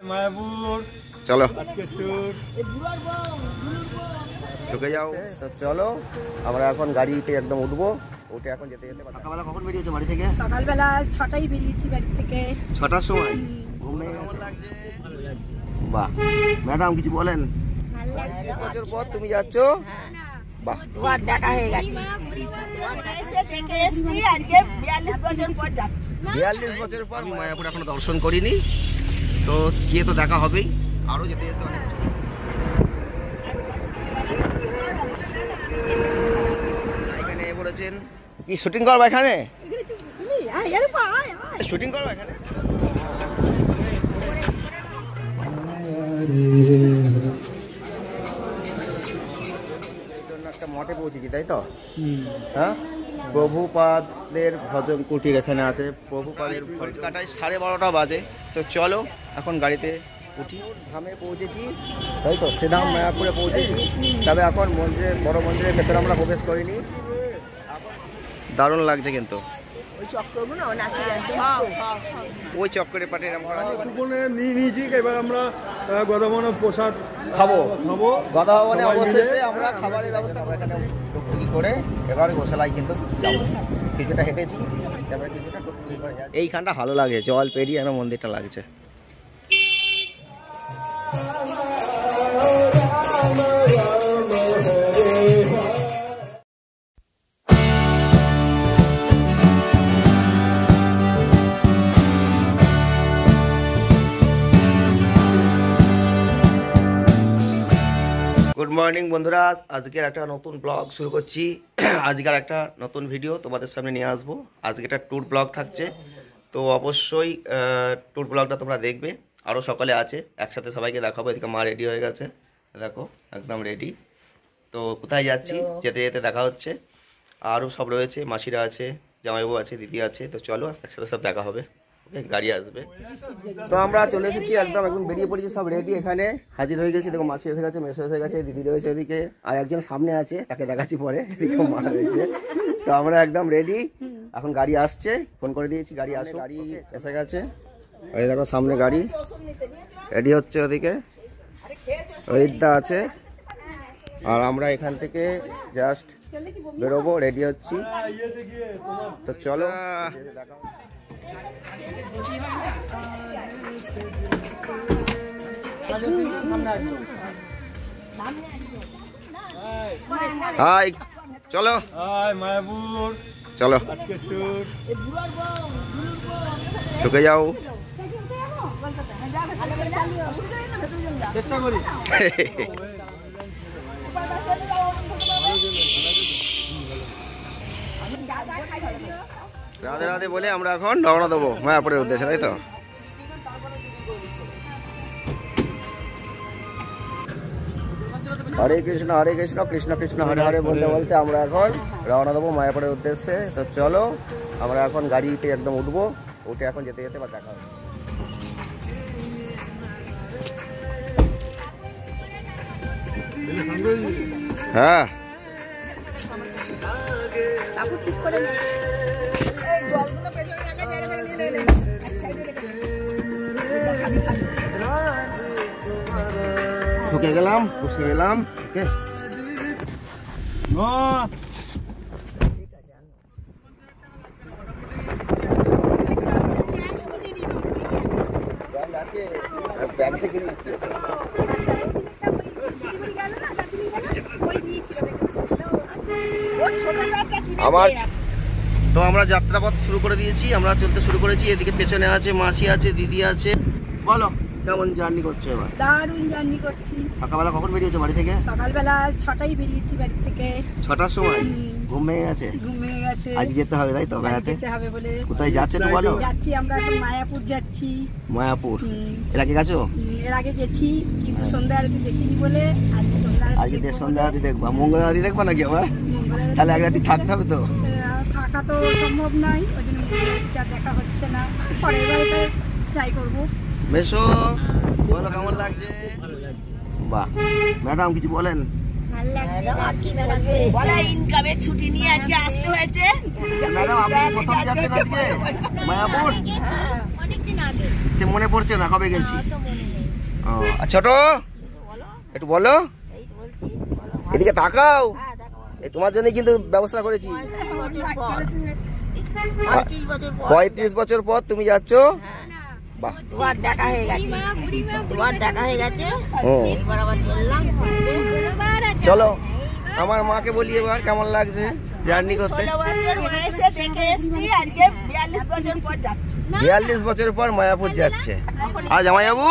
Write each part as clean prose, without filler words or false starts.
মায়াপুর চলো আজকে ট্যুর ঢুকে যাও। তো চলো আমরা এখন গাড়িতে একদম উঠবো, উঠে এখন যেতে যেতে। সকালবেলা কখন বেরিয়েছো বাড়ি থেকে? সকালবেলা 6টায় বেরিয়েছি বাড়ি থেকে। 6টার সময়? ঘুমে কেমন লাগছে? বাহ, ম্যাডাম কিছু বলেন? বছর পর তুমি যাচ্ছ? বাহ, দেখা হয়ে গেছে। 42 বছর পর যাচ্ছি। 42 বছর পর। আমি মায়াপুর এখনো দর্শন করিনি, তো গিয়ে তো দেখা হবেই, আরো যেতে যেতে অনেক। এখানে বলেছেন কি শুটিং করবো? এখানে শুটিং করবো এখানে? একটা মঠে পৌঁছেছি, তাই তো? হ্যাঁ, প্রভুপাদের ভজন কুটির এখানে আছে। প্রভুপাদের কাটায় 12:30 বাজে। তো চলো এখন গাড়িতে উঠি। ধামে পৌঁছেছি, তাই তো? সেধাম মায়াপুরে পৌঁছেছি। তবে এখন মন্দিরে, বড় মন্দিরের ভেতরে আমরা প্রবেশ করিনি। দারুণ লাগছে কিন্তু ওই চক্করে পাটে নিয়ে নিয়েছি। এবার আমরা গদামন প্রসাদ খাবো। গদা ভবনে সবাই অবশেষে মিলে আমরা খাবারের ব্যবস্থা এখানে টুকটুকি করে এবার গোশালায় কিন্তু যাবো। কিছুটা হেঁটেছি, তারপরে কিছুটা টুকটুকি করে যাচ্ছি। এইখানটা ভালো লাগে, জল পেরিয়ে যেন মন্দিরটা লাগছে। গুড মর্নিং বন্ধুরা, আজকের একটা নতুন ব্লগ শুরু করছি। আজকের একটা নতুন ভিডিও তোমাদের সামনে নিয়ে আসবো। আজকে একটা ট্যুর ব্লগ থাকছে, তো অবশ্যই ট্যুর ব্লগটা তোমরা দেখবে। আরও সকালে আছে, একসাথে সবাইকে দেখাবো। এদিকে মা রেডি হয়ে গেছে, দেখো একদম রেডি। তো কোথায় যাচ্ছি, যেতে যেতে দেখা হচ্ছে। আরও সব রয়েছে, মাসিরা আছে, জামাইবাবু আছে, দিদি আছে। তো চলো একসাথে সব দেখা হবে, গাড়ি আসবে। তো আমরা চলে এসেছি, একদম বেরিয়ে পড়েছি, সব রেডি। এখানে হাজির হয়ে গেছি। দেখো মাসি এসে গেছে, মেসো এসে গেছে, দিদি রয়েছে ওদিকে, আর একজন সামনে আছে, তাকে দেখাচ্ছি পরে। এদিকে মা রয়েছে। তো আমরা একদম রেডি, এখন গাড়ি আসছে, ফোন করে দিয়েছি, গাড়ি আসে। গাড়ি এসে গেছে, ওই দেখো সামনে গাড়ি রেডি হচ্ছে। ওদিকে রোহিতদা আছে, আর আমরা এখান থেকে জাস্ট বেরোবো, রেডি হচ্ছি। তো চলো দেখা। হাই, চলো মায়াপুর চলো আজকে ট্যুর ঢুকে যাও। চেষ্টা করি। রাধে রাধে বলে আমরা এখন রওনা দেবো মায়াপুরের উদ্দেশ্যে, তাই তো? হরে কৃষ্ণ কৃষ্ণ কৃষ্ণ হরে হরে বলতে বলতে আমরা এখন রওনা দেবো মায়াপুরের উদ্দেশ্যে। তো চলো আমরা এখন গাড়িতে একদম উঠবো, উঠে এখন যেতে যেতে বা দেখা হবে। হ্যাঁ, ঢুকে গেলাম, বসে গেলাম। ওকে, ব্যাগ থেকে নিচ্ছে আমার। তো আমরা যাত্রাপথ শুরু করে দিয়েছি, আমরা চলতে শুরু করেছি। এদিকে পেছনে আছে মাসি আছে, দিদি আছে। বলো কেমন জার্নি করছো এবার? দারুণ জার্নি করছি। সকালবেলা কখন বেরিয়েছো বাড়ি থেকে? সকালবেলা 6টায় বেরিয়েছি বাড়ি থেকে। 6টার সময়? ঘুম ভেঙে গেছে? ঘুম ভেঙে গেছে। আজ যেতে হবে, তাই তো? বেড়াতে যেতে হবে বলে। কোথায় যাচ্ছে তো বলো? যাচ্ছি আমরা এখন মায়াপুর যাচ্ছি। মায়াপুর এর আগে গেছো? এর আগে গেছি, কিন্তু সন্ধ্যা আরতি দেখিনি বলে আজকে সন্ধ্যা আরতি দেখবা। মঙ্গল আরতি দেখবা নাকি আবার? তাহলে এক রাতি থাকতে হবে তো। থাকা তো সম্ভব নয়, ওই জন্য দেখা হচ্ছে না। পরের বাড়িতে ট্রাই করবো। বেশো, বলো কেমন লাগছে? বাহ, ম্যাডাম কিছু বলেন? ইনকামের ছুটি নিয়ে আজকে আসতে হয়েছে। ম্যাডাম আপনি প্রথম যাচ্ছেন আজকে মায়াপুর? আগে সে মনে পড়ছে না কবে গেছি। তো মনে নেই। ও ছোট একটু বলো, এই তো বলছি এদিকে তাকাও। হ্যাঁ দেখো এই তোমার জন্য কিন্তু ব্যবস্থা করেছি। 35 বছর পর তুমি যাচ্ছ। বাহ, তোমার দেখা হয়ে গেছে, তোমার দেখা হয়ে গেছে। হুম। এবার আবার চললাম ঘুরতে। চলো আমার মাকে বলি এবার কেমন লাগছে জার্নি করতে। 16 বছর বয়সে দেখে এসেছি, আজকে 42 বছর পর যাচ্ছি। 42 বছর পর মায়াপুর যাচ্ছে। আর জামাইবাবু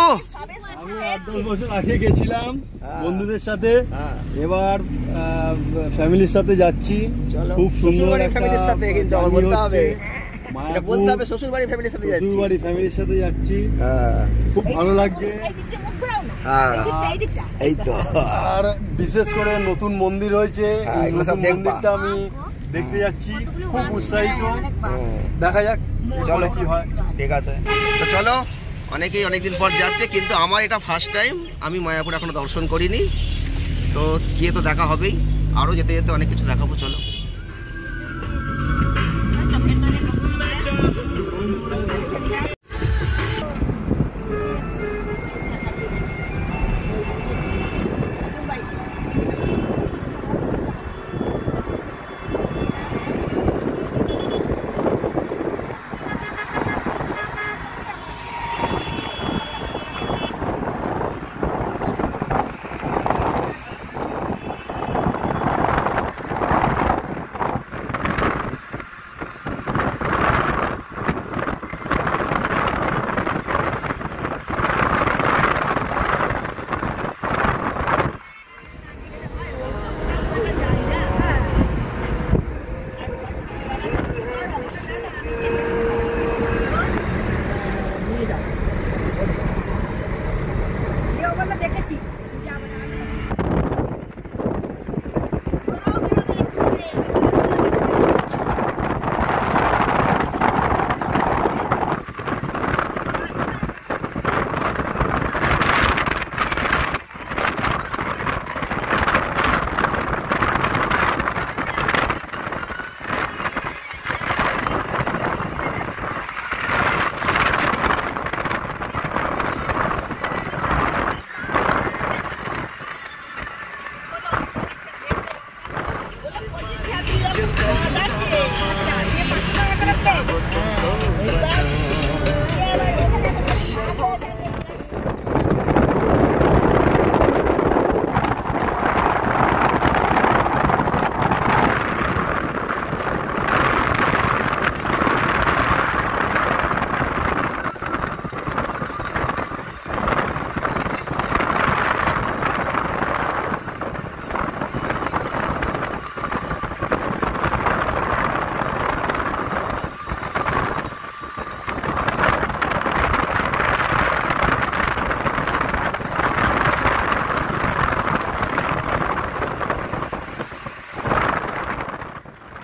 আমি 8-10 বছর আগে গেছিলাম বন্ধুদের সাথে, এবার ফ্যামিলির সাথে যাচ্ছি। চলো। খুব সুন্দর শ্বশুরবাড়ির একটা ফ্যামিলির সাথে কিন্তু আমার journey বলতে হবে। হচ্ছে। এটা বলতে হবে শ্বশুর বাড়ির ফ্যামিলির সাথে যাচ্ছি। শ্বশুরবাড়ি ফ্যামিলির সাথে যাচ্ছি, হ্যাঁ খুব ভালো লাগছে। এই দিক দিয়ে মুখ ঘোরাও না, হ্যাঁ এই দিকটা, এই দিকটা। এই তো। আর বিশেষ করে নতুন মন্দির হয়েছে, হ্যাঁ, এই এগুলো সব নতুন দেখবা। মন্দিরটা আমি দেখতে যাচ্ছি, খুব উৎসাহিত। দেখা যাক চলো কি হয়। ঠিক আছে, তো চলো। অনেকেই অনেকদিন পর যাচ্ছে, কিন্তু আমার এটা ফার্স্ট টাইম। আমি মায়াপুর এখনো দর্শন করিনি, তো গিয়ে তো দেখা হবেই। আরও যেতে যেতে অনেক কিছু দেখাবো। চলো। দেওবল্লা দেখেছি, যাবো না।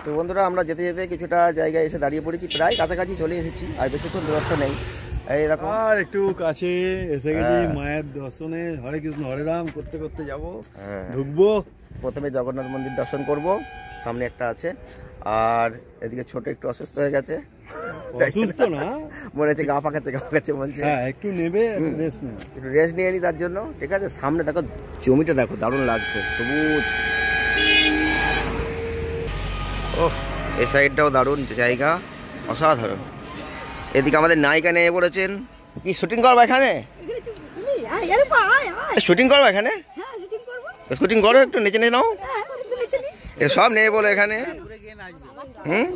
তো বন্ধুরা, আমরা যেতে যেতে কিছুটা জায়গায় এসে দাঁড়িয়ে পড়েছি, প্রায় কাছাকাছি চলে এসেছি। আর বেশিক্ষণ দূরত্ব নেই, এইরকম। আর একটু কাছে এসে গেছি, হ্যাঁ। মায়ের দর্শনে হরে কৃষ্ণ হরে রাম করতে করতে যাব, হ্যাঁ। ঢুকবো। প্রথমে জগন্নাথ মন্দির দর্শন করব, সামনে একটা আছে। আর এদিকে ছোট একটু অসুস্থ হয়ে গেছে, অসুস্থ না, মনে হচ্ছে গা পাকাচ্ছে বলছে। হ্যাঁ একটু নেবে, রেস্ট নেবে। একটু রেস্ট নিয়ে নি তার জন্য। ঠিক আছে, সামনে দেখো জমিটা, দেখো দারুণ লাগছে, সবুজ। ওহ, এই সাইডটাও দারুণ জায়গা, অসাধারণ। এদিকে আমাদের নায়িকা নিয়ে পড়েছেন। কি শুটিং করবো এখানে? শুটিং করবো এখানে? হ্যাঁ, শুটিং করবো। শুটিং করো, একটু নিচে নিয়ে নাও। হ্যাঁ, একটু নিচে নি। এ সব নেই বলে এখানে। হুম,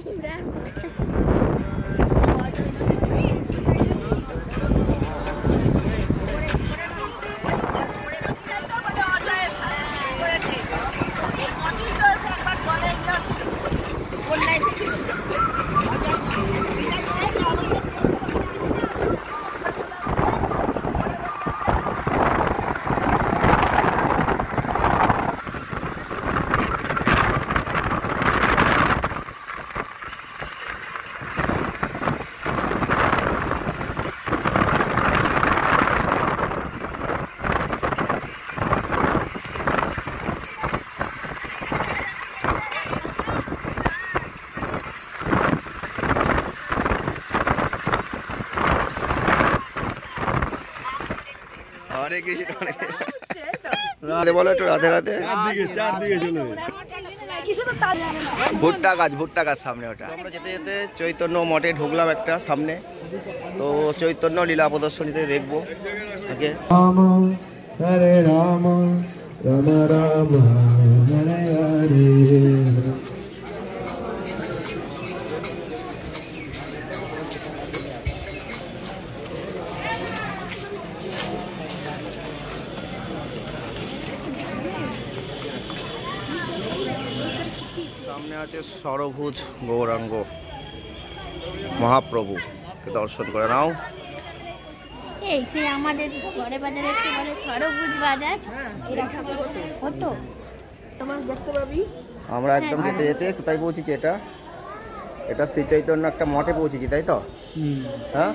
হরে কৃষ্ণ হরে কৃষ্ণ। রাধে বলো একটু, রাধে রাধে। চারদিকে চলে কিছু তো তার জানে না। ভুট্টা গাছ সামনে ওটা। আমরা যেতে যেতে চৈতন্য মঠে ঢুকলাম একটা সামনে, তো চৈতন্য লীলা প্রদর্শনীতে দেখবো আগে। রাম হরে রাম রাম রাম হরে হরে। সামনে আছে ষড়ভুজ গৌরাঙ্গ মহাপ্রভুকে দর্শন করে নাও। এই সেই আমাদের ঘরে বাজারে একটু বলে সরভুজ বাজার, এরা ঠাকুর হতো। তোমার দেখতে পাবি। আমরা একদম যেতে যেতে কোথায় পৌঁছেছি? এটা শ্রী চৈতন্য একটা মঠে পৌঁছেছি, তাই তো? হ্যাঁ,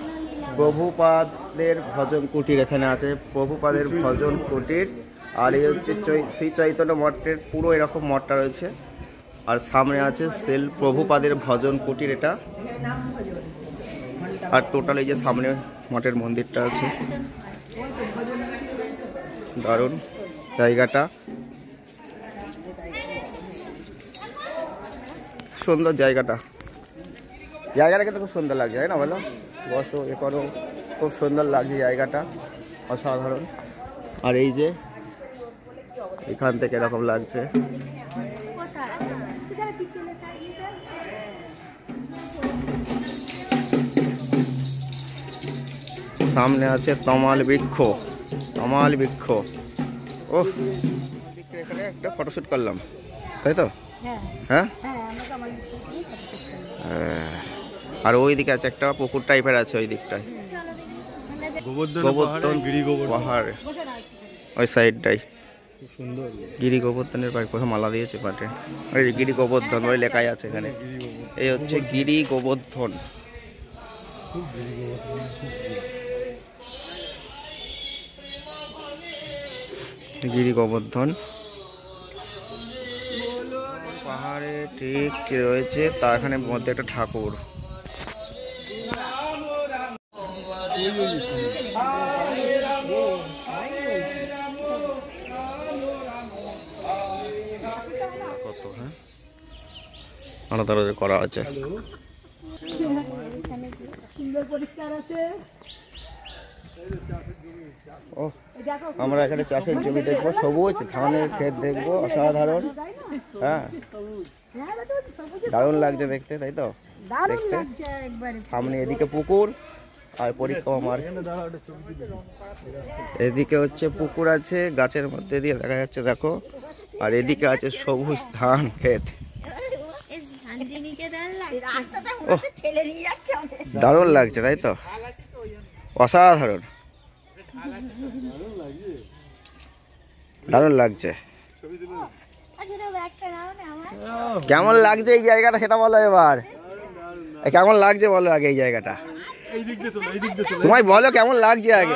প্রভুপাদের ভজন কুটির এখানে আছে, প্রভুপাদের ভজন কুটির। আর এই হচ্ছে শ্রী চৈতন্য মঠের পুরো এরকম মঠটা রয়েছে। আর সামনে আছে সেল প্রভুপাদের ভজন কুটির এটা। আর টোটাল এই যে সামনে মঠের মন্দিরটা আছে, দারুণ জায়গাটা, সুন্দর জায়গাটা কিন্তু খুব সুন্দর লাগছে, তাই না? বলো, বসো, এ করো, খুব সুন্দর লাগছে জায়গাটা, অসাধারণ। আর এই যে এখান থেকে এরকম লাগছে। সামনে আছে তমাল বৃক্ষ। ও, এখানে একটা ফটোশুট করলাম, তাই তো? হ্যাঁ, আর ওই দিকে আছে একটা পুকুর টাইপের আছে ওই দিকটায়, গোবর্ধন পাহাড় ওই সাইডটাই। সুন্দর গিরি গোবর্ধনের পায়ে কোথাও মালা দিয়েছে পাটে, ওই গিরি গোবর্ধন ওই লেখাই আছে এখানে। এই হচ্ছে গিরি গোবর্ধন। গিরি গোবর্ধন পাহাড়ে ঠিক রয়েছে, তা এখানে মধ্যে একটা ঠাকুর। কত, হ্যাঁ, আলাদা আলাদা করা আছে। সুন্দর পরিষ্কার আছে। ও, আমরা এখানে চাষের জমি দেখবো, সবুজ ধানের ক্ষেত দেখবো, অসাধারণ। হ্যাঁ, দারুণ লাগছে দেখতে, তাই তো? দেখতে সামনে এদিকে পুকুর আর পরিক্রমা মার্গ, এদিকে হচ্ছে পুকুর আছে গাছের মধ্যে দিয়ে দেখা যাচ্ছে, দেখো। আর এদিকে আছে সবুজ ধান ক্ষেত। দারুণ লাগছে, তাই তো? অসাধারণ, দারুণ লাগছে। কেমন লাগছে এই জায়গাটা সেটা বলো এবার। কেমন লাগছে বলো আগে এই জায়গাটা, তোমায় বলো কেমন লাগছে আগে।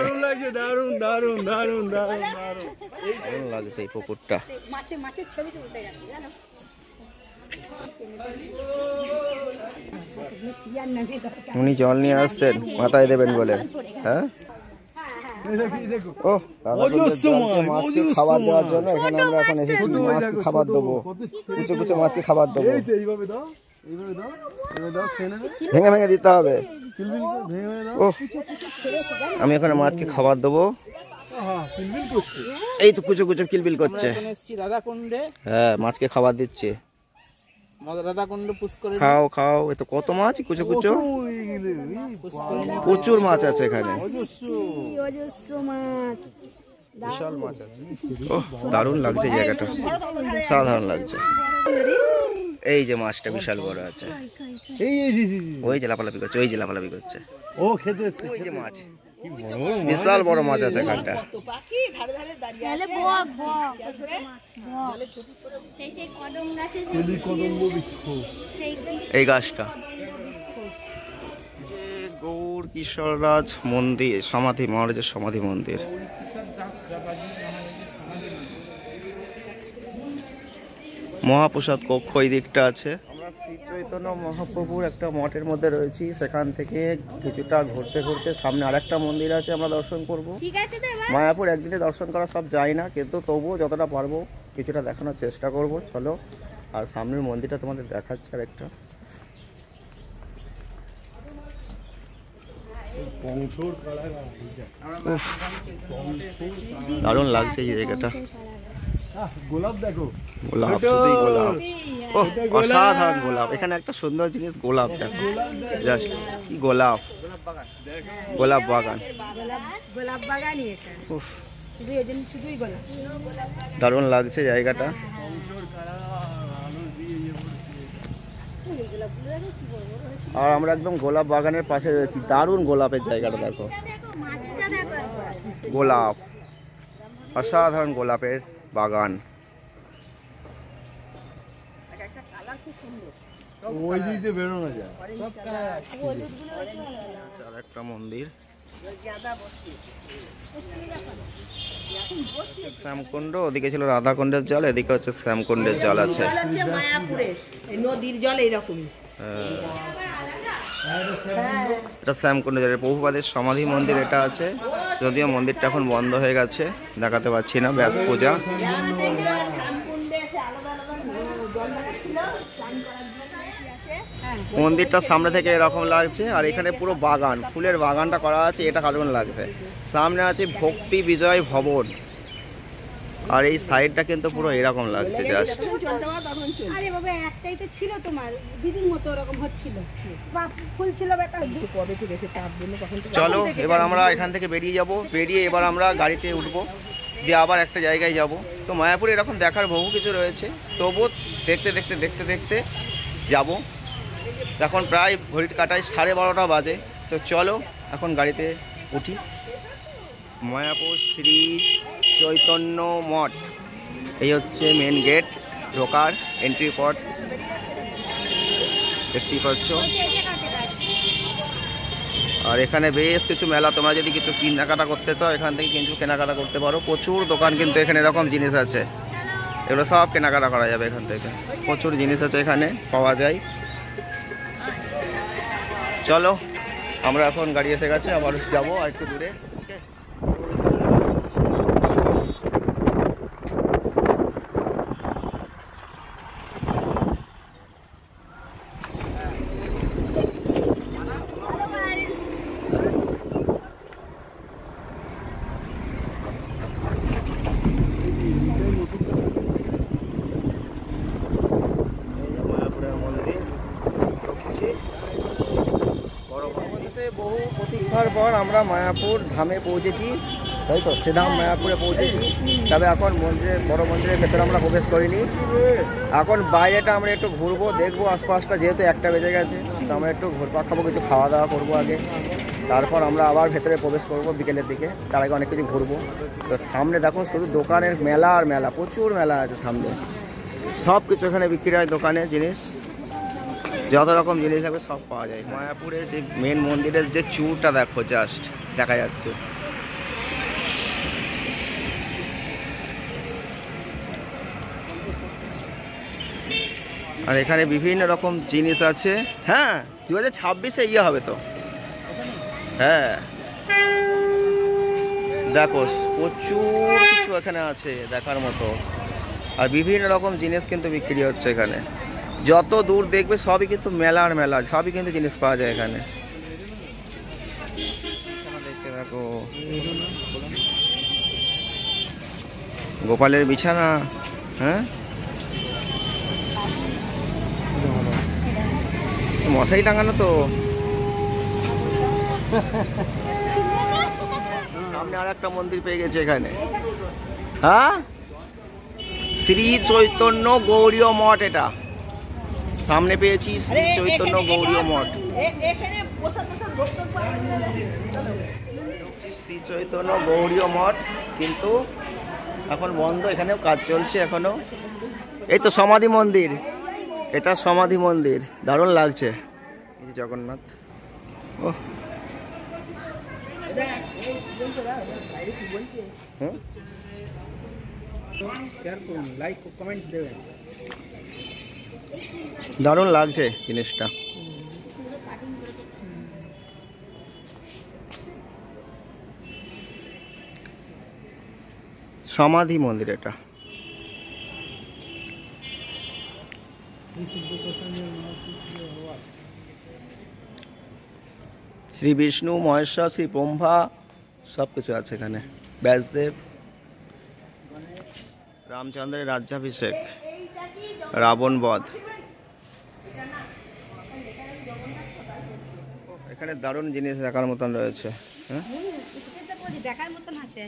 দারুণ দারুণ দারুণ দারুণ দারুণ লাগছে এই পুকুরটা। মাছের ছবি তুলতে গেছে জানো। উনি জল নিয়ে আসছেন মাথায় দেবেন বলে। হ্যাঁ, ও মাছকে খাবার দেওয়ার জন্য এখানে আমরা এখন এসেছি। মাছকে খাবার দেবো, কুচো কুচো মাছকে খাবার দেবো। ভেঙে ভেঙে দিতে হবে। ও, আমি এখানে মাছকে খাবার দেবো। এই তো কুচো কুচো কিলবিল করছে। হ্যাঁ, মাছকে খাবার দিচ্ছে। খাও খাও। এ তো কত মাছ, কুচো কুচো, প্রচুর মাছ আছে এখানে, বিশাল মাছ আছে। ও, দারুণ লাগছে জায়গাটা, সাধারণ লাগছে। এই যে মাছটা বিশাল বড় আছে, ওই যে লাফালাফি করছে, ওই যে লাফালাফি করছে। ও খেতে ওই যে মাছ, বিশাল বড় মাছ আছে এখানটা। এই গাছটা গৌর কিশোররাজ মন্দির, সমাধি, মহারাজের সমাধি মন্দির। মহাপ্রসাদ কক্ষ এই দিকটা আছে। আমরা শ্রী চৈতন্য মহাপ্রভুর একটা মঠের মধ্যে রয়েছি, সেখান থেকে কিছুটা ঘুরতে ঘুরতে সামনে আরেকটা মন্দির আছে, আমরা দর্শন করব। ঠিক আছে তো এবার মায়াপুর একদিনে দর্শন করা সব যায় না, কিন্তু তবুও যতটা পারবো কিছুটা দেখানোর চেষ্টা করব। চলো, আর সামনের মন্দিরটা তোমাদের দেখাচ্ছি আরেকটা। উফ, দারুণ লাগছে এই জায়গাটা। গোলাপ দেখো, গোলাপ, শুধুই গোলাপ। ওহ, অসাধারণ গোলাপ। এখানে একটা সুন্দর জিনিস, গোলাপ দেখো, জাস্ট কি গোলাপ, গোলাপ বাগান। গোলাপ বাগানই এটা, উফ, শুধু এই জন্য শুধুই গোলাপ। দারুণ লাগছে জায়গাটা। আর আমরা একদম গোলাপ বাগানের পাশে রয়েছি। দারুণ গোলাপের জায়গাটা দেখো, দেখো মাটিটা দেখো একবার। গোলাপ, অসাধারণ গোলাপের বাগান। ওই দিক দিয়ে বেরোনো যায়। আর একটা মন্দির, শ্যামকুণ্ড, ওদিকে ছিল রাধাকুণ্ডের জল, এদিকে হচ্ছে শ্যামকুণ্ডের জল আছে। নদীর জল এইরকমই। এটা শ্যামকুণ্ডের জলের প্রভুপাদের সমাধি মন্দির এটা আছে, যদিও মন্দিরটা এখন বন্ধ হয়ে গেছে, দেখাতে পাচ্ছি না, ব্যাস পূজা। মন্দিরটা সামনে থেকে এরকম লাগছে, আর এখানে পুরো বাগান, ফুলের বাগানটা করা আছে, এটা কারণ লাগছে। সামনে আছে ভক্তি বিজয় ভবন, আর এই সাইডটা কিন্তু পুরো এরকম লাগছে জাস্ট। আরে বাবা, একটাই তো ছিল তোমার দিদির মতো ওরকম হচ্ছিল, বা ফুল ছিল বেটা কবে থেকে এসে তাপ দিন কখন। চলো এবার আমরা এখান থেকে বেরিয়ে যাব, বেরিয়ে এবার আমরা গাড়িতে উঠবো, দিয়ে আবার একটা জায়গায় যাব। তো মায়াপুরে এরকম দেখার বহু কিছু রয়েছে, তবু দেখতে দেখতে দেখতে দেখতে যাব। এখন প্রায় ঘড়ির কাটায় 12:30 বাজে। তো চলো এখন গাড়িতে উঠি। মায়াপুর শ্রী চৈতন্য মঠ, এই হচ্ছে মেন গেট, ঢোকার এন্ট্রি পথ, দেখতেই পাচ্ছ। আর এখানে বেশ কিছু মেলা, তোমরা যদি কিছু কেনাকাটা করতে চাও এখান থেকে কিন্তু কেনাকাটা করতে পারো। প্রচুর দোকান কিন্তু এখানে এরকম জিনিস আছে, এগুলো সব কেনাকাটা করা যাবে এখান থেকে। প্রচুর জিনিস আছে এখানে, পাওয়া যায়। চলো আমরা এখন গাড়ি এসে গেছে, আবার যাবো আর একটু দূরে। বহু প্রতীক্ষার পর আমরা মায়াপুর ধামে পৌঁছেছি, তাই তো, সেধাম মায়াপুরে পৌঁছেছি। তবে এখন মন্দিরে, বড় মন্দিরের ভেতরে আমরা প্রবেশ করিনি। এখন বাইরেটা আমরা একটু ঘুরবো, দেখবো আশপাশটা, যেহেতু 1টা বেজে গেছে, তো আমরা একটু ঘুরপাক খাবো, কিছু খাওয়া দাওয়া করবো আগে, তারপর আমরা আবার ভেতরে প্রবেশ করবো বিকেলের দিকে। তার আগে অনেক কিছু ঘুরবো। তো সামনে দেখুন শুধু দোকানের মেলা আর মেলা, প্রচুর মেলা আছে সামনে, সব কিছু এখানে বিক্রি হয় দোকানে, জিনিস যত রকম জিনিস হবে সব পাওয়া যায়। মায়াপুরে যে মেন মন্দিরের যে চূড়টা দেখো, জাস্ট দেখা যাচ্ছে। আর এখানে বিভিন্ন রকম জিনিস আছে। হ্যাঁ, 2026-এ ইয়ে হবে তো। হ্যাঁ দেখো, প্রচুর কিছু এখানে আছে দেখার মতো, আর বিভিন্ন রকম জিনিস কিন্তু বিক্রি হচ্ছে এখানে। যত দূর দেখবে সবই কিন্তু মেলার মেলা, সবই কিন্তু জিনিস পাওয়া যায় এখানে। দেখো গোপালের বিছানা, হ্যাঁ মশারি টাঙানো তো। সামনে আর একটা মন্দির পেয়ে গেছে এখানে, হ্যাঁ, শ্রী চৈতন্য গৌরীয় মঠ। এটা সামনে পেয়েছি শ্রী চৈতন্য গৌরীয় মঠ, শ্রী চৈতন্য গৌরীয় মঠ, কিন্তু এখন বন্ধ, এখানেও কাজ চলছে এখনো। এই তো সমাধি মন্দির, এটা সমাধি মন্দির, দারুণ লাগছে। এই যে জগন্নাথ, ও শেয়ার করুন, লাইক কমেন্ট দেবেন। দারুণ লাগছে জিনিসটা। সমাধি মন্দির এটা। শ্রী বিষ্ণু, মহেশ্বর, শ্রী ব্রহ্মা সব কিছু আছে এখানে। ব্যাসদেব, রামচন্দ্রের রাজ্যাভিষেক, রাবণ বধ। এখানে দারুণ জিনিস দেখার মতন রয়েছে। হ্যাঁ, দেখার মতন আছে।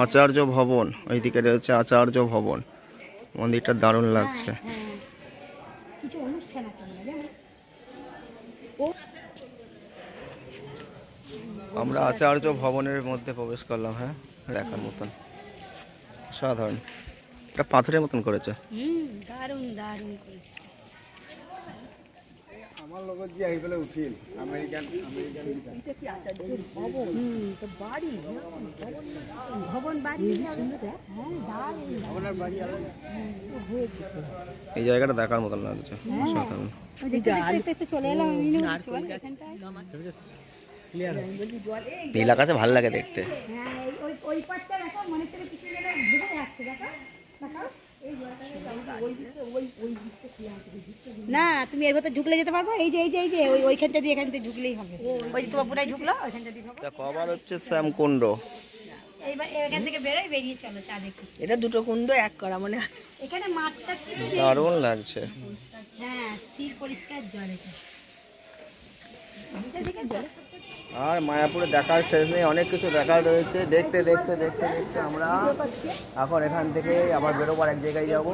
আচার্য ভবন, ওইদিকে রয়েছে আচার্য ভবন। মন্দিরটা দারুণ লাগছে। কিছু অনুষ্ঠান আছে আমরা আচার্য ভবনের মধ্যে প্রবেশ করলাম। হ্যাঁ, দেখার মতন সাধারণ। এটা পাথরের মতন করেছে। দারুণ দারুণ করেছে। আমার লগত যে আইবেলে উঠিল আমেরিকান এটা কি আচার্য ভবন? তো বাড়ি ভবন বাড়ি। হ্যাঁ, দারুণ ভবনের বাড়ি আলাদা। এই জায়গাটা দেখার মতন লাগছে সাধারণ। দেখতে চলে এলাম আমি এখানটায়। নীল আকাশে ভালো লাগে দেখতে। হ্যাঁ, ওই পাটটা দেখো, মনে থেকে কিছু যেন ভেসে যাচ্ছে। দেখো দেখো, না তুমি এর ভেতর ঢুকলে যেতে পারবো। এই যে এই যে এই যে ওইখানটা দিয়ে এখান থেকে ঢুকলেই হবে। ওই যে তোমার পুরাই ঢুকলো, ওইখানটা দিয়ে ঢুকো। কবার হচ্ছে শ্যামকুণ্ড। এইবার এখান থেকে বেরোই, বেরিয়ে চলো চা দেখি। এটা দুটো কুণ্ড এক করা মানে এখানে মাছটা দারুণ লাগছে। হ্যাঁ, স্থির পরিষ্কার জল এটা। আর মায়াপুরে দেখার শেষ নেই, অনেক কিছু দেখার রয়েছে। দেখতে দেখতে দেখতে দেখতে আমরা এখন এখান থেকে আবার বেরোবার এক জায়গায় যাব।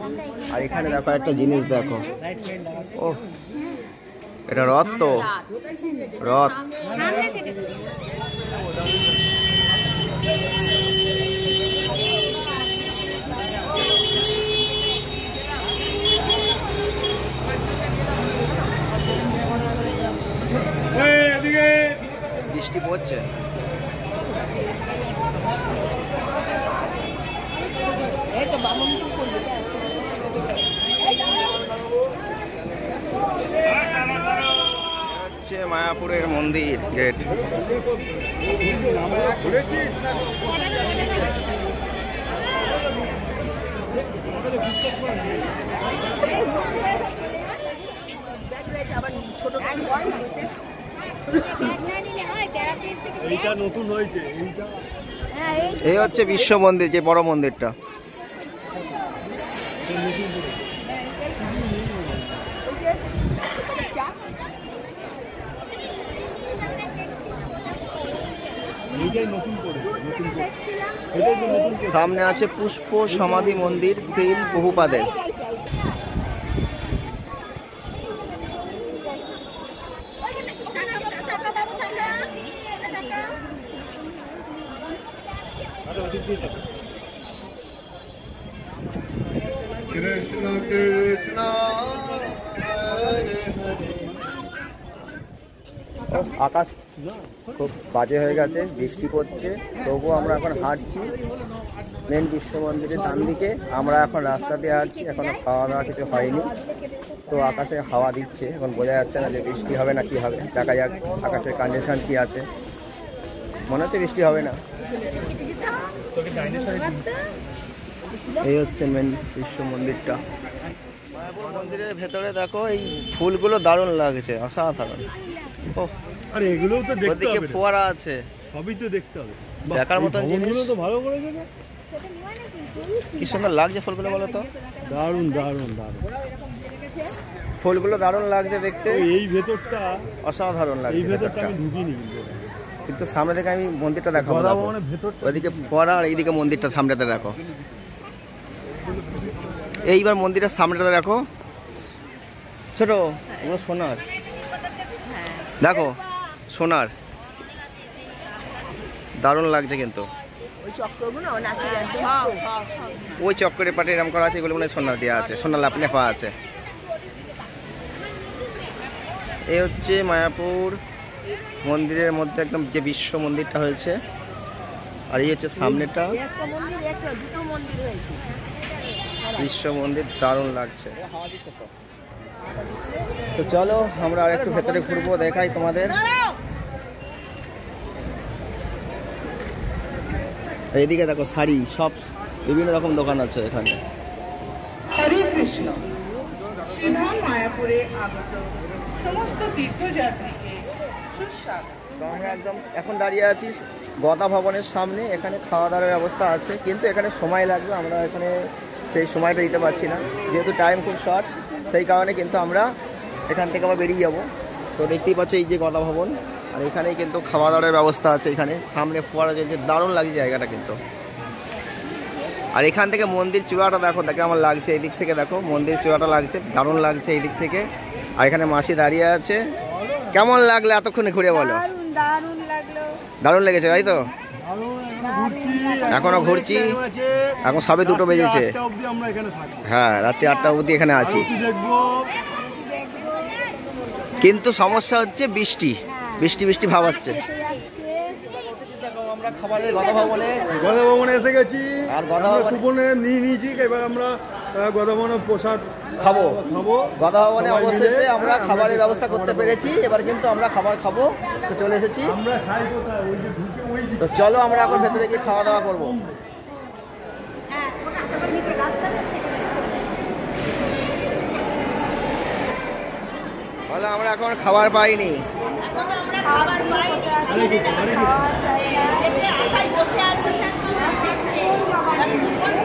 আর এখানে দেখো একটা জিনিস দেখো। ও, এটা রথ তো, রথ। বৃষ্টি পড়ছে। হচ্ছে মায়াপুরের মন্দির গেট। এইটা নতুন হয়েছে। এই হচ্ছে বিশ্ব মন্দির, যে বড় মন্দিরটা। সামনে আছে পুষ্প সমাধি মন্দির শ্রীল বহুপাদের। কৃষ্ণ কৃষ্ণ আকাশ খুব বাজে হয়ে গেছে, বৃষ্টি পড়ছে, তবুও আমরা এখন হাঁটছি মেন বিশ্ব মন্দিরের ডান দিকে। আমরা এখন রাস্তা দিয়ে হাঁটছি, এখনো খাওয়া দাওয়া কিছু হয়নি। তো আকাশে হাওয়া দিচ্ছে, এখন বোঝা যাচ্ছে না যে বৃষ্টি হবে না কি হবে। দেখা যাক আকাশের কন্ডিশন কি আছে। মনে হচ্ছে বৃষ্টি হবে না। এই হচ্ছে মেন বিশ্ব মন্দিরটা। মন্দিরের ভেতরে দেখো এই ফুলগুলো দারুণ লাগছে, অসাধারণ। ও, আরে এগুলোও তো দেখতে ওদিকে হবে, ফোয়ারা আছে, সবই তো দেখতে হবে। দেখার মতন জিনিস। ভবনগুলো তো ভালো করে দেবে। কি সুন্দর লাগছে ফুলগুলো, বলো তো। দারুণ দারুণ দারুণ ফুলগুলো দারুণ লাগছে দেখতে, এই ভেতরটা, অসাধারণ এই লাগছে ভেতরটা ভেতরটা। আমি ঢুকিনি কিন্তু সামনে থেকে আমি মন্দিরটা দেখাবো। গদা দেখো। ভবনের ভেতরটা ওইদিকে ফোয়ারা আর এইদিকে মন্দিরটা সামনেতে দেখো। এইবার মন্দিরের সামনেটা দেখো, ছোট এগুলো সোনার, দেখো সোনার, দারুণ লাগছে কিন্তু। ওই চক্রগুলো নাকি ওই চক্করের পাটে এরকম করা আছে, এগুলো মনে হয় সোনার দেওয়া আছে, সোনার লাপনে পাওয়া আছে। এই হচ্ছে মায়াপুর মন্দিরের মধ্যে একদম যে বিশ্ব মন্দিরটা হয়েছে। আর এই হচ্ছে সামনেটা। একটা মন্দির, একটা দুটো মন্দির হয়েছে। বিশ্ব মন্দির দারুণ লাগছে। তো চলো আমরা আর একটু ভেতরে ঘুরবো, দেখাই তোমাদের। এইদিকে দেখো শাড়ি, সব বিভিন্ন রকম দোকান আছে এখানে। হরে কৃষ্ণ। সিধা মায়াপুরে আগত সমস্ত তীর্থযাত্রীকে সুস্বাগত। তো আমরা একদম এখন দাঁড়িয়ে আছি গদা ভবনের সামনে। এখানে খাওয়া দাওয়ার ব্যবস্থা আছে, কিন্তু এখানে সময় লাগবে, আমরা এখানে সেই সময়টা দিতে পারছি না, যেহেতু টাইম খুব শর্ট, সেই কারণে কিন্তু আমরা এখান থেকে আবার বেরিয়ে যাব। তো দেখতেই পাচ্ছ এই যে গদা ভবন, আর এখানেই কিন্তু খাওয়া দাওয়ার ব্যবস্থা আছে। এখানে সামনে ফোয়ারা চলছে, দারুণ লাগছে জায়গাটা কিন্তু। আর এখান থেকে মন্দির চূড়াটা দেখো, দেখে আমার লাগছে, এই দিক থেকে দেখো মন্দির চূড়াটা লাগছে, দারুণ লাগছে এই দিক থেকে। আর এখানে মাসি দাঁড়িয়ে আছে। কেমন লাগলো এতক্ষণে ঘুরে বলো? দারুণ লাগলো। দারুণ লেগেছে তাই তো? এখনো ঘুরছি, এখন সবে 2টো বেজেছে। হ্যাঁ, রাত্রি 8টা অবধি এখানে আছি। কিন্তু সমস্যা হচ্ছে বৃষ্টি বৃষ্টি ভাব আসছে। আমরা খাবারের গদা ভবনে এসে গেছি, আর গদা কুপনে নিয়ে নিয়েছি। এবার আমরা গদা ভবনের প্রসাদ খাবো। গদা ভবনে সবাই অবশেষে মিলে। আমরা খাবারের ব্যবস্থা করতে পেরেছি। এবার কিন্তু আমরা খাবার খাবো, তো চলে এসেছি। আমরা খাই কোথায়? ওই যে ঢুকে ওই যে তো চলো আমরা এখন ভেতরে গিয়ে খাওয়া দাওয়া করবো। বলো, আমরা এখন খাবার পাইনি। আশায় বসে আছি।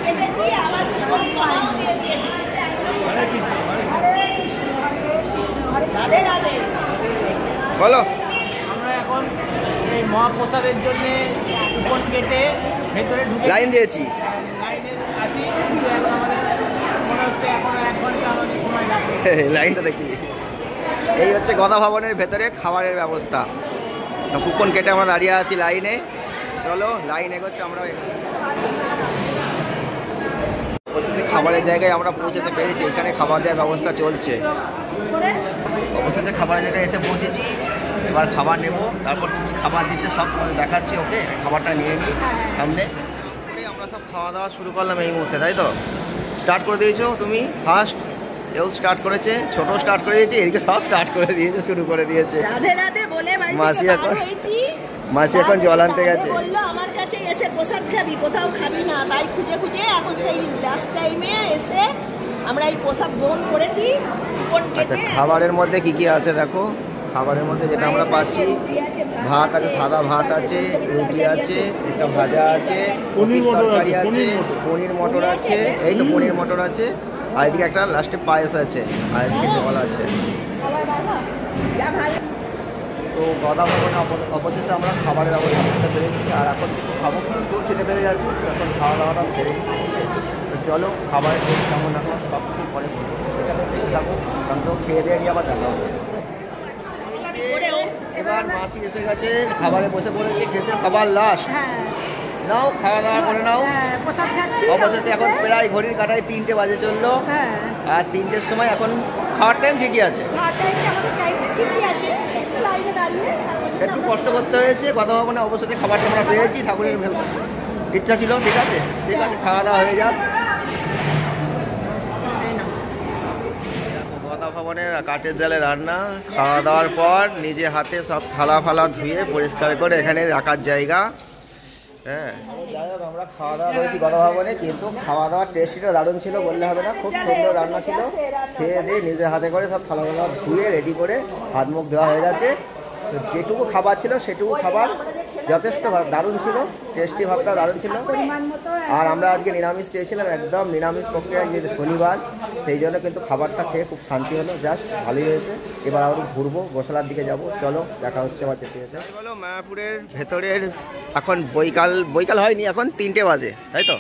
কেটেছি, আবার রাধে রাধে। বলো, আমরা এখন এই মহাপ্রসাদের জন্য কুপন কেটে ভেতরে ঢুকে লাইন দিয়েছি। লাইনে আছি, কিন্তু এখন আমাদের মনে হচ্ছে এখনো 1 ঘন্টা আমাদের সময় লাগবে। লাইনটা দেখি। এই হচ্ছে গদা ভবনের ভেতরে খাবারের ব্যবস্থা। তো কুপন কেটে আমরা দাঁড়িয়ে আছি লাইনে। চলো লাইন এগোচ্ছে, আমরা অবশেষে খাবারের জায়গায় আমরা পৌঁছাতে পেরেছি। এখানে খাবার দেওয়ার ব্যবস্থা চলছে। অবশেষে খাবারের জায়গায় এসে পৌঁছেছি। এবার খাবার নেব, তারপর কী কী খাবার দিচ্ছে সব তোমাদের দেখাচ্ছি। ওকে, খাবারটা নিয়ে নিই সামনে। আমরা সব খাওয়া দাওয়া শুরু করলাম এই মুহূর্তে, তাই তো? স্টার্ট করে দিয়েছো তুমি ফার্স্ট, এও স্টার্ট করেছে, ছোট স্টার্ট করে দিয়েছে, এদিকে সব স্টার্ট করে দিয়েছে, শুরু করে দিয়েছে। রাধে রাধে বলে বাড়ি মাসি থেকে এখন- বার হয়েছি। মাসি এখন জল আনতে গেছে। বললো আমার কাছে এসে প্রসাদ খাবি, কোথাও খাবি না, তাই খুঁজে এখন সেই লাস্ট টাইমে এসে আমরা এই প্রসাদ গ্রহণ করেছি। কুপন আচ্ছা, কেটে খাবারের মধ্যে কি কি আছে দেখো। খাবারের মধ্যে যেটা আমরা পাচ্ছি, ভাত আছে, সাদা ভাত আছে, রুটি আছে, একটা ভাজা আছে, পনির মটর তরকারি আছে, আছে, পনির মটর আছে, এই তো পনির মটর আছে, আর এদিকে একটা লাস্টে পায়েস আছে, আর এদিকে জল আছে। যা ভালো। তো গদা ভবনে অবশেষে আমরা খাবারের ব্যবস্থা করতে পেরেছি। আর এখন কিছু খাবো, কিন্তু খেতে পেরে যাচ্ছি। এখন খাওয়া দাওয়াটা সেরে নিচ্ছি। তো চলো খাবারের টেস্ট কেমন এখন সব কিছু পরে বলবো। এখানে দেখতে থাকো, কারণ তো খেয়ে দিয়ে নিয়ে আবার দেখা হচ্ছে। এবার মাসি এসে গেছে, খাবারে বসে পড়েছে খেতে। খাবার লাস্ট, নাও খাওয়া দাওয়া করে নাও। প্রসাদ খাচ্ছি। অবশেষে এখন প্রায় ঘড়ির কাঁটায় 3টে বাজে চললো। আর 3টের সময় এখন খাওয়ার টাইম ঠিকই আছে। ঠিকই আছে, একটু লাইনে দাঁড়িয়ে একটু কষ্ট করতে হয়েছে। গদা ভবনে অবশ্যই খাবারটা আমরা পেয়েছি, ঠাকুরের ইচ্ছা ছিল। ঠিক আছে, ঠিক আছে, খাওয়া দাওয়া হয়ে যাক। গদা ভবনের কাঠের জালে রান্না, খাওয়া দাওয়ার পর নিজে হাতে সব থালা ফালা ধুয়ে পরিষ্কার করে এখানে রাখার জায়গা। হ্যাঁ, যাই হোক আমরা খাওয়া দাওয়া করেছি গদা ভবনে, কিন্তু খাওয়া দাওয়ার টেস্টটা দারুণ ছিল, বললে হবে না। খুব সুন্দর রান্না ছিল। খেয়ে দিয়ে নিজের হাতে করে সব থালা ফালা ধুয়ে রেডি করে হাত মুখ ধোয়া হয়ে গেছে। তো যেটুকু খাবার ছিল সেটুকু খাবার যথেষ্ট দারুণ ছিল, টেস্টি ভাবটা দারুণ ছিল। আর আমরা আজকে নিরামিষ চেয়েছিলাম, একদম নিরামিষ প্রক্রিয়া, যেহেতু শনিবার, সেই জন্য কিন্তু খাবারটা খেয়ে খুব শান্তি হলো, জাস্ট ভালোই হয়েছে। এবার আরও ঘুরবো, গোশালার দিকে যাব। চলো দেখা হচ্ছে আবার যেতে যেতে। বলো, মায়াপুরের ভেতরের এখন বৈকাল হয়নি, এখন 3টে বাজে, তাই তো?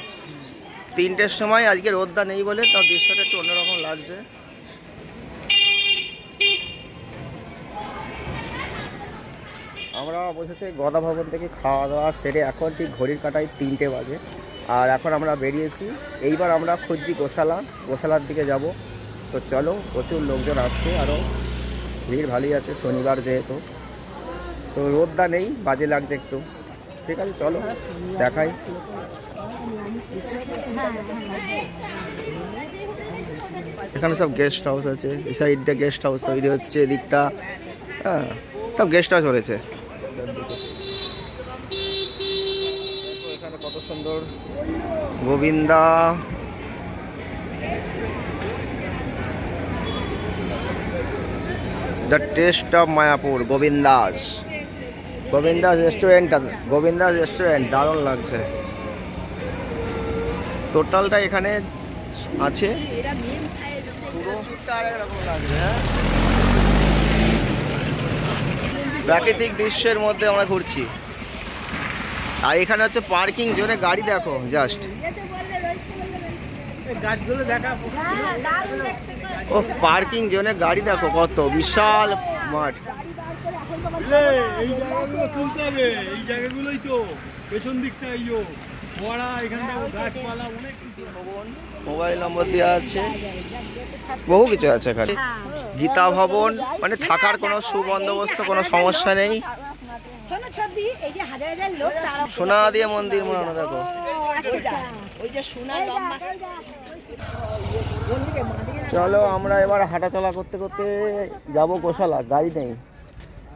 3টের সময় আজকে রোদটা নেই বলে তার দৃশ্যটা একটু অন্যরকম লাগছে। আমরা অবশেষে গদা ভবন থেকে খাওয়া দাওয়া সেরে এখন ঠিক ঘড়ির কাঁটায় 3টে বাজে। আর এখন আমরা বেরিয়েছি। এইবার আমরা খুঁজছি গোশালার দিকে যাব। তো চলো, প্রচুর লোকজন আসছে, আরও ভিড় ভালোই আছে, শনিবার যেহেতু। তো রোদটা নেই, বাজে লাগছে একটু। ঠিক আছে, চলো দেখাই। এখানে সব গেস্ট হাউস আছে, এই সাইডটা গেস্ট হাউস তৈরি হচ্ছে, এদিকটা হ্যাঁ সব গেস্ট হাউস রয়েছে। এখানে কত সুন্দর Govinda, the test of Mayapur, Govindas, Govindas restaurant, Govindas restaurant দারুণ লাগছে। টোটালটা এখানে আছে, পুরো এরকম লাগছে। হ্যাঁ, প্রাকৃতিক দৃশ্যের মধ্যে আমরা ঘুরছি। আর এখানে হচ্ছে পার্কিং জোনে গাড়ি দেখো, জাস্ট গাছগুলো দেখা ও পার্কিং জোনে গাড়ি দেখো, কত বিশাল মাঠ। এই জায়গাগুলো তুলতে হবে, এই জায়গাগুলোই তো পেছন দিকটা এখানটা গাছপালা অনেক কিছু। মোবাইল নম্বর দেওয়া আছে, বহু কিছু আছে এখানে। গীতা ভবন, মানে থাকার কোনো সুবন্দোবস্ত, কোনো সমস্যা নেই। সোনা দিয়ে মন্দির মনে দেখো, চলো আমরা এবার হাঁটাচলা করতে করতে যাবো গোশালা। গাড়ি নেই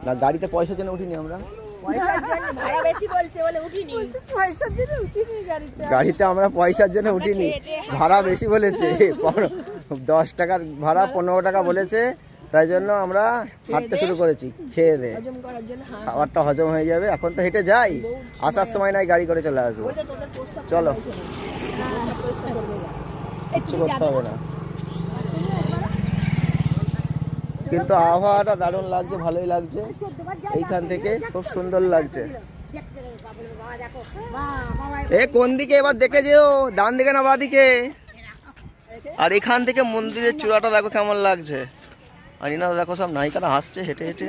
না, গাড়িতে পয়সার জন্য উঠিনি আমরা, গাড়িতে আমরা পয়সার জন্য উঠিনি, ভাড়া বেশি বলেছে, 10 টাকার ভাড়া 15 টাকা বলেছে, তাই জন্য আমরা হাঁটতে শুরু করেছি। খেয়ে দে খাবারটা হজম হয়ে যাবে, এখন তো হেঁটে যাই, আসার সময় নাই গাড়ি করে চলে আসবো। চলো, কিচ্ছু করতে হবে না, কিন্তু আবহাওয়াটা দারুণ লাগছে, ভালোই লাগছে। এইখান থেকে খুব সুন্দর লাগছে। এ কোন দিকে এবার দেখে যেও, ডান দিকে না বাঁ দিকে। আর এখান থেকে মন্দিরের চূড়াটা দেখো কেমন লাগছে। আর এনা দেখো সব নায়িকারা হাসছে হেঁটে হেঁটে,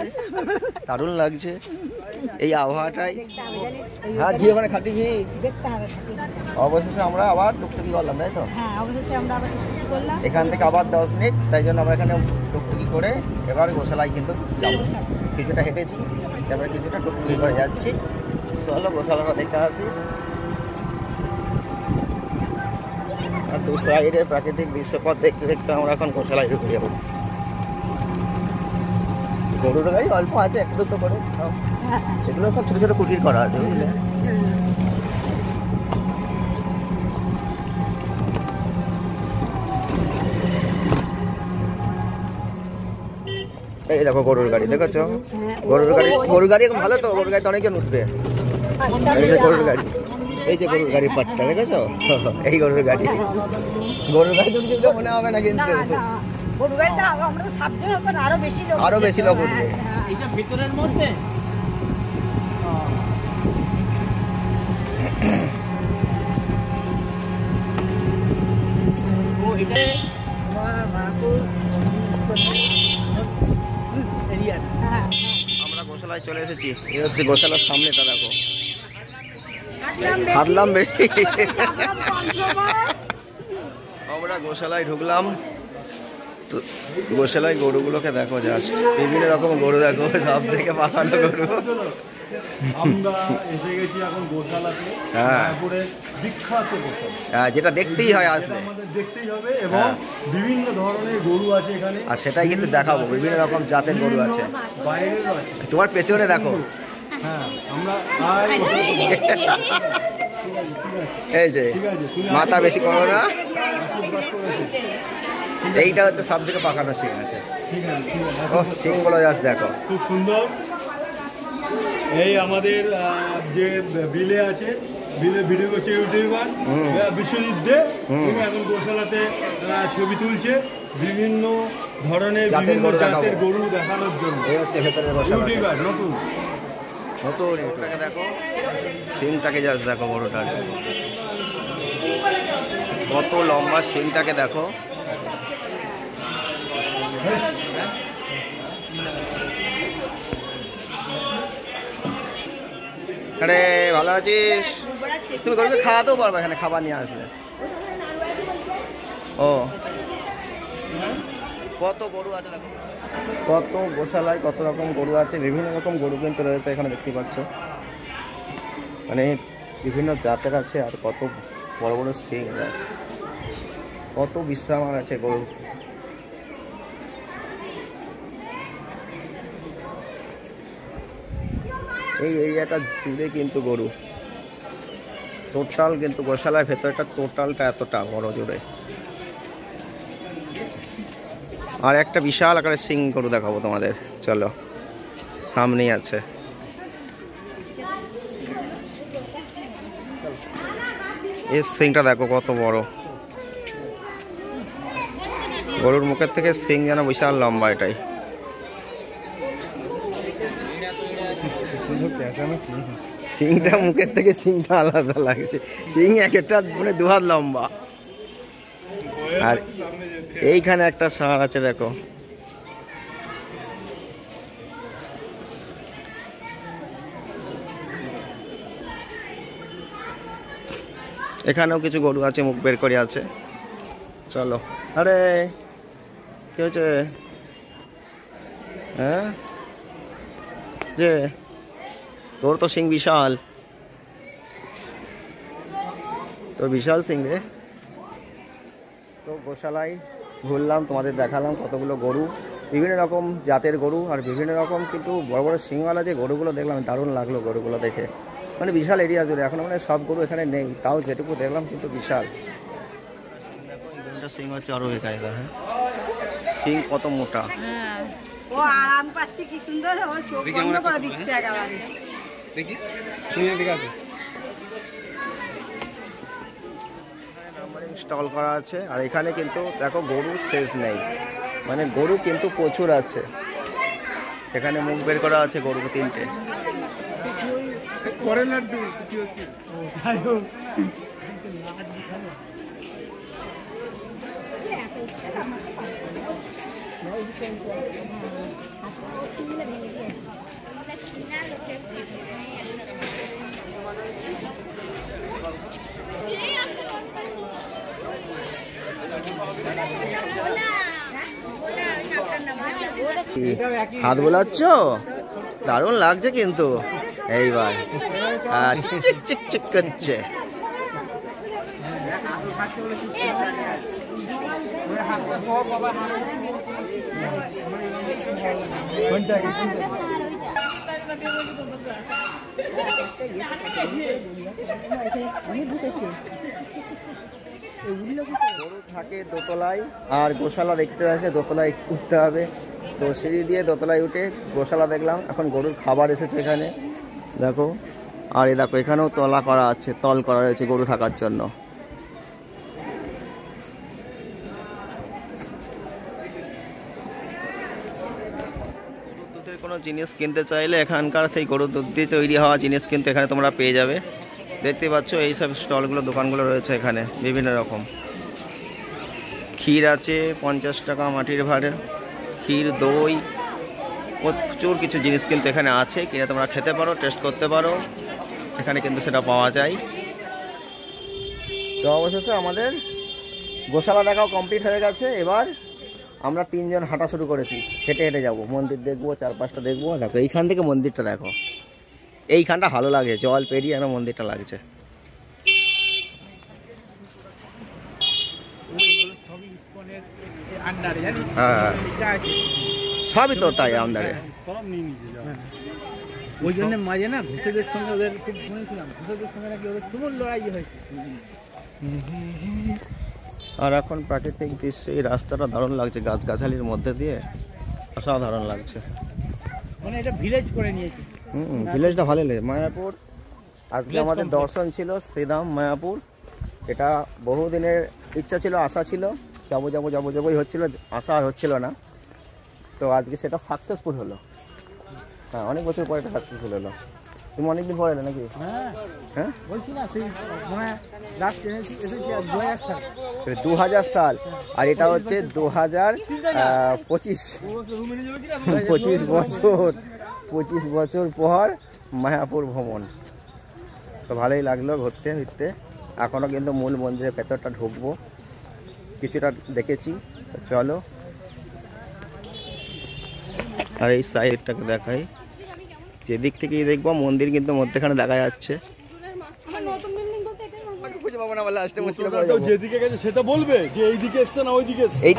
দারুণ লাগছে এই আবহাওয়াটাই। হ্যাঁ, ঘি ওখানে খাটি ঘি। অবশেষে আমরা আবার টুকটুকি করলাম, তাই তো? এখান থেকে আবার 10 মিনিট, তাই জন্য আমরা এখানে টুকটুকি করে এবার গোশালায় কিন্তু যাবো। কিছুটা হেঁটেছি, তারপরে কিছুটা টুকটুকি করে যাচ্ছি। চলো গোশালাটা দেখে আসি। আর দু সাইডে প্রাকৃতিক দৃশ্যপথ দেখতে দেখতে আমরা এখন গোশালায় ঢুকে যাবো। গরুর গাড়ি অল্প আছে, একটু তো করে, এগুলো সব ছোট ছোট কুটির করা আছে, বুঝলে? এই দেখো গরুর গাড়ি, দেখেছো? গরুর গাড়ি এখন ভালো তো, গরুর গাড়ি তো অনেকজন উঠবে। এই যে গরুর গাড়ি, এই যে গরুর গাড়ির পাটটা দেখেছো? এই গরুর গাড়ি, গরুর গাড়ি তো মনে হবে না, কিন্তু আরো বেশি লোক উঠবে। এটা ভিতরের মধ্যে ও এটা আমরা গোশালায় চলে এসেছি। এই হচ্ছে গোশালার সামনেটা দেখো, হারলাম বেশি। আমরা গোশালায় ঢুকলাম, তো গোশালায় গরুগুলোকে দেখো, জাস্ট বিভিন্ন রকম গরু দেখো, সব থেকে পাকানো গরু। আমরা এসে গেছি এখন গোশালাতে, মায়াপুরের বিখ্যাত গোশালা। হ্যাঁ, যেটা দেখতেই হয় আসলে, আমাদের দেখতেই হবে, এবং বিভিন্ন ধরনের গরু আছে এখানে, আর সেটাই কিন্তু দেখাবো। বিভিন্ন রকম জাতের গরু আছে, বাইরেরও আছে। তোমার পেছনে দেখো, হ্যাঁ, আমরা এই যে মাথা বেশি করো না, এইটা হচ্ছে সব থেকে পাকানো সিং আছে। ও সিংগুলো জাস্ট দেখো, খুব সুন্দর। এই আমাদের যে বিলে আছে, বিলে ভিডিও করছে ইউটিউবার বিশ্বজিৎ দে, তিনি এখন গোশালাতে ছবি তুলছে বিভিন্ন ধরনের বিভিন্ন জাতের গরু দেখানোর জন্য। এই হচ্ছে ভেতরের ইউটিউবার নতুন এটাকে দেখো, সিংটাকে জাস্ট দেখো, গরুটার কত লম্বা সিংটাকে দেখো। আরে ভালো আছিস? তুমি গরুকে খাওয়াতেও পারবে, এখানে খাবার নিয়ে আসলে। ও কত গরু আছে দেখো, কত গোশালায় কত রকম গরু আছে, বিভিন্ন রকম গরু কিন্তু রয়েছে এখানে, দেখতে পাচ্ছ। মানে বিভিন্ন জাতের আছে, আর কত বড় বড় সিং আছে, কত বিশ্রাম আছে গরু। এই এরিয়াটা জুড়ে কিন্তু গরু, টোটাল কিন্তু গোশালার ভেতরটা টোটালটা এতটা বড় জুড়ে। আর একটা বিশাল আকারের সিং গরু দেখাবো তোমাদের, চলো সামনেই আছে। এই সিংটা দেখো কত বড়, গরুর মুখের থেকে সিং যেন বিশাল লম্বা। এটাই সিংটা মুখের থেকে সিংটা আলাদা লাগছে, সিং এক একটা মানে 2 হাত লম্বা। আর এইখানে একটা ষাঁড় আছে দেখো, এখানেও কিছু গরু আছে, মুখ বের করে আছে। চলো। আরে কি হয়েছে? হ্যাঁ যে তোর তো সিং বিশাল, তোর বিশাল সিং রে। তো গোশালায় ঘুরলাম, তোমাদের দেখালাম কতগুলো গরু, বিভিন্ন রকম জাতের গরু আর বিভিন্ন রকম কিন্তু বড় বড় সিংওয়ালা যে গরুগুলো দেখলাম দারুণ লাগলো গরুগুলো দেখে। মানে বিশাল এরিয়া জুড়ে, এখন মানে সব গরু এখানে নেই, তাও যেটুকু দেখলাম কিন্তু বিশাল। সিং হচ্ছে আরো বেকায়দা। হ্যাঁ সিং কত মোটা, ও আরাম পাচ্ছে কি সুন্দর, ও চোখ বন্ধ করে দিচ্ছে একেবারে। দেখি সিংয়ের দিকে আছে, নাম্বারিং স্টল করা আছে। আর এখানে কিন্তু দেখো গরু শেষ নেই, মানে গরু কিন্তু প্রচুর আছে। এখানে মুখ বের করা আছে গরু 3টে। হাত বোলাচ্ছ, দারুণ লাগছে কিন্তু এইবার চিক চিক চিক চিক করছে। গরু থাকে দোতলায় আর গোশালা দেখতে আছে দোতলায় উঠতে হবে। তো সিঁড়ি দিয়ে দোতলায় উঠে গোশালা দেখলাম। এখন গরুর খাবার এসেছে এখানে দেখো। আর এই দেখো এখানেও তলা করা আছে, তল করা রয়েছে গরু থাকার জন্য। দুধের কোনো জিনিস কিনতে চাইলে এখানকার সেই গরুর দুধ দিয়ে তৈরি হওয়া জিনিস কিন্তু এখানে তোমরা পেয়ে যাবে। দেখতে পাচ্ছ এইসব স্টলগুলো, দোকানগুলো রয়েছে এখানে বিভিন্ন রকম। ক্ষীর আছে 50 টাকা মাটির ভাড়ে, ক্ষীর, দই, প্রচুর কিছু জিনিস কিন্তু এখানে আছে, কিনে তোমরা খেতে পারো, টেস্ট করতে পারো। এখানে কিন্তু সেটা পাওয়া যায়। তো অবশেষে আমাদের গোশালা দেখাও কমপ্লিট হয়ে গেছে। এবার আমরা 3 জন হাঁটা শুরু করেছি, হেঁটে হেঁটে যাবো, মন্দির দেখবো, 4-5টা দেখবো। দেখো এইখান থেকে মন্দিরটা দেখো, এইখানটা ভালো লাগে, জল পেরিয়ে যেন মন্দিরটা লাগছে। হ্যাঁ সবই তো তাই আন্ডারে। ওই জন্য মাঝে না ঘুষেদের সঙ্গে ওদের খুব শুনেছিলাম, ঘুষেদের সঙ্গে নাকি ওদের তুমুল লড়াই হয়েছে। আর এখন প্রাকৃতিক দৃশ্য, এই রাস্তাটা দারুণ লাগছে, গাছগাছালির মধ্যে দিয়ে অসাধারণ লাগছে। মানে এটা ভিলেজ করে নিয়েছে। ভিলেজটা ভালো লাগে। মায়াপুর আজকে আমাদের দর্শন ছিল, শ্রীধাম মায়াপুর। এটা বহুদিনের ইচ্ছা ছিল, আশা ছিল, যাবো যাবো যাবো যাবোই হচ্ছিল, আশা আর হচ্ছিল না। তো আজকে সেটা সাকসেসফুল হলো। হ্যাঁ অনেক বছর পরে এটা সাকসেসফুল হলো। তুমি অনেকদিন পরে এলে নাকি? হ্যাঁ বলছি না সেই মানে লাস্ট এসেছি 2000 সাল। 2000 সাল আর এটা হচ্ছে 2025 বছর পর মায়াপুর ভ্রমণ। তো ভালোই লাগলো ঘুরতে ফিরতে। এখনও কিন্তু মূল মন্দিরের ভেতরটা ঢুকবো, কিছুটা দেখেছি। চলো আর এই সাইডটাকে দেখাই, যেদিক থেকেই দেখবো মন্দির কিন্তু মধ্যেখানে দেখা যাচ্ছে। খুঁজে পাবো না বলে আসতে মুশকিল হয়ে যাবে। যেদিকে গেছে সেটা বলবে যে এইদিকে এসছে না ওইদিকে এসছে। এই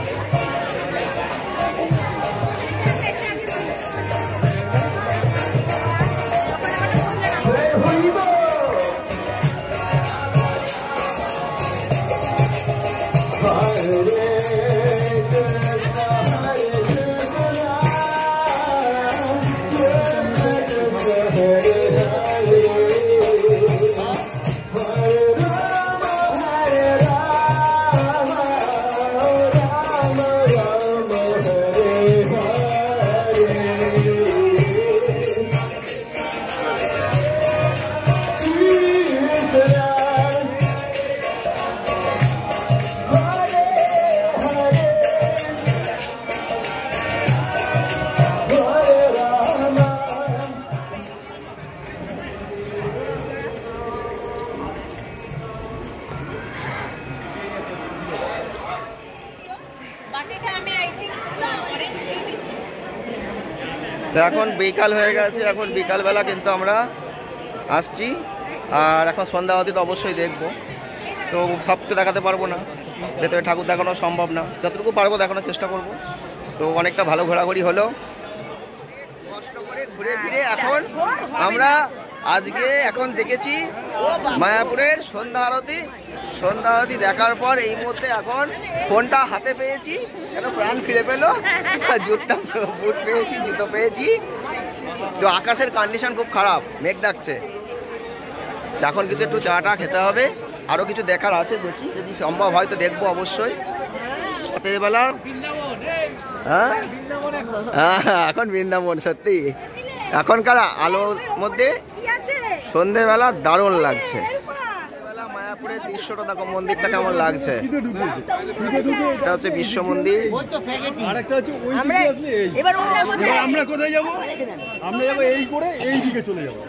তো এখন বিকাল হয়ে গেছে, এখন বিকালবেলা কিন্তু আমরা আসছি, আর এখন সন্ধ্যা আরতি তো অবশ্যই দেখবো। তো সব কিছু দেখাতে পারবো না, ভেতরে ঠাকুর দেখানো সম্ভব না, যতটুকু পারবো দেখানোর চেষ্টা করব। তো অনেকটা ভালো ঘোরাঘুরি হলো, কষ্ট করে ঘুরে ফিরে এখন আমরা আজকে এখন দেখেছি মায়াপুরের সন্ধ্যা আরতি। সন্ধ্যা আরতি দেখার পর এই মুহূর্তে এখন ফোনটা হাতে পেয়েছি, কেন প্রাণ ফিরে পেলো। বুট পেয়েছি, জুতো পেয়েছি। তো আকাশের কন্ডিশন খুব খারাপ, মেঘ ডাকছে। এখন কিছু একটু চাটা খেতে হবে, আরও কিছু দেখার আছে, দেখি যদি সম্ভব হয় তো দেখবো অবশ্যই। রাতের বেলা হ্যাঁ হ্যাঁ এখন বৃন্দাবন, সত্যি এখনকার আলোর মধ্যে সন্ধেবেলা দারুণ লাগছে। মায়াপুরের দৃশ্যটা দেখো, মন্দিরটা কেমন লাগছে। এটা হচ্ছে বিশ্ব মন্দির। আমরা কোথায় যাবো? আমরা যাবো এই করে এই দিকে চলে যাবো,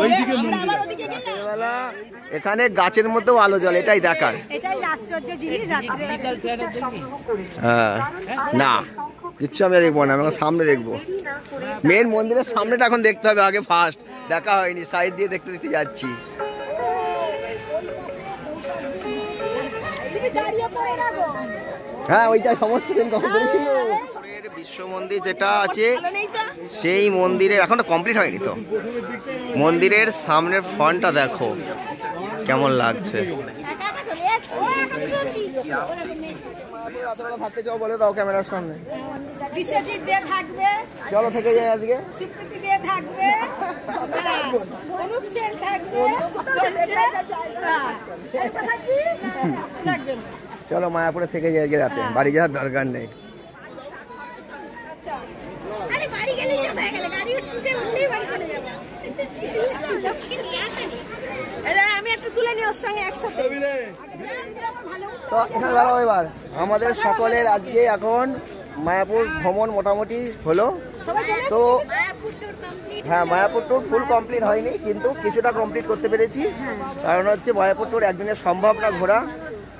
ওই দিকে বেলা এখানে গাছের মধ্যেও আলো জ্বলে, এটাই দেখার। হ্যাঁ না কিচ্ছু আমি দেখবো না, আমি সামনে দেখবো। মেন মন্দিরের সামনেটা এখন দেখতে হবে আগে, ফার্স্ট দেখা হয়নি, সাইড দিয়ে দেখতে দেখতে যাচ্ছি। হ্যাঁ ওইটা সমস্যা বিশ্ব মন্দির যেটা আছে, সেই মন্দিরের এখনো কমপ্লিট হয়নি। তো মন্দিরের সামনের ফ্রন্টটা দেখো কেমন লাগছে। থাকতে চাও বলে দাও ক্যামেরার সামনে, চলো থেকে যাই আজকে। চলো মায়াপুরে থেকে যাই আজকে রাতে, বাড়ি যাওয়ার দরকার নেই। তো এখানে দাঁড়াও, এবার আমাদের সকলের আজকে এখন মায়াপুর ভ্রমণ মোটামুটি হলো। তো হ্যাঁ মায়াপুর ট্যুর ফুল কমপ্লিট হয়নি, কিন্তু কিছুটা কমপ্লিট করতে পেরেছি। কারণ হচ্ছে মায়াপুর ট্যুর একদিনে সম্ভব না ঘোরা,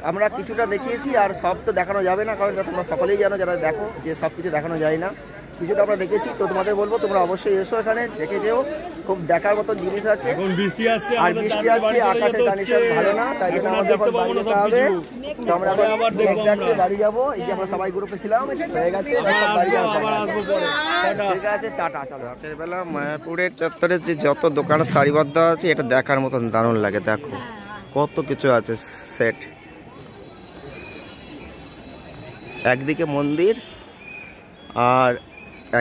আমরা কিছুটা দেখিয়েছি, আর সব তো দেখানো যাবে না, কারণ তোমরা সকলেই জানো যারা দেখো যে সব কিছু দেখানো যায় না। কিছুটা আমরা দেখেছি, তো তোমাদের বলবো তোমরা অবশ্যই এসো, এখানে দেখে যেও, খুব দেখার মতো জিনিস আছে। এখন বৃষ্টি আসছে, আর বৃষ্টি আসছে, আকাশের কন্ডিশন ভালো না, তাই জন্য আমাদের এখন বাড়ি যেতে হবে। তো আমরা আবার বাড়ি যাবো, এই যে আমরা সবাই গ্রুপে ছিলাম, হয়ে গেছে, ঠিক আছে, টাটা। চলো রাতের বেলা মায়াপুরের চত্বরে যে যত দোকান সারিবদ্ধ আছে, এটা দেখার মতন দারুণ লাগে। দেখো কত কিছু আছে সেট, একদিকে মন্দির আর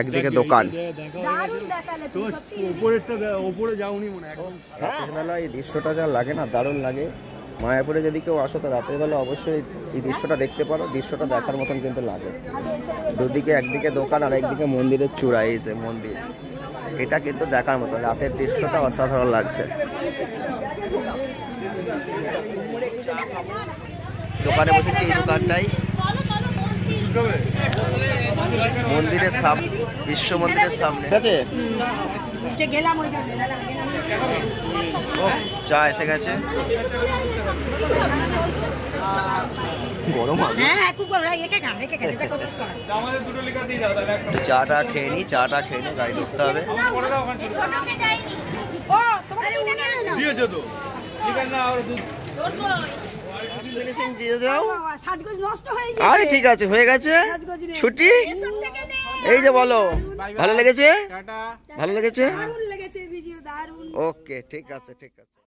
একদিকে দোকান। রাতের বেলা এই দৃশ্যটা যা লাগে না, দারুণ লাগে। মায়াপুরে যদি কেউ আসো তো রাতের বেলা অবশ্যই এই দৃশ্যটা দেখতে পারো, দৃশ্যটা দেখার মতন কিন্তু লাগে। দুদিকে, একদিকে দোকান আর একদিকে মন্দিরের চূড়া, এই যে মন্দির, এটা কিন্তু দেখার মতন, রাতের দৃশ্যটা অসাধারণ লাগছে। দোকানে বসেছি, এই দোকানটাই মন্দিরের সামনে, বিশ্ব মন্দিরের সামনে, ঠিক আছে। চা এসে গেছে, গরম হবে, চাটা খেয়ে নি, চাটা খেয়ে নি, গাড়ি ঢুকতে হবে। আরে ঠিক আছে, হয়ে গেছে ছুটি। এই যে বলো, ভালো লেগেছে? ভালো লেগেছে? ওকে ঠিক আছে, ঠিক আছে।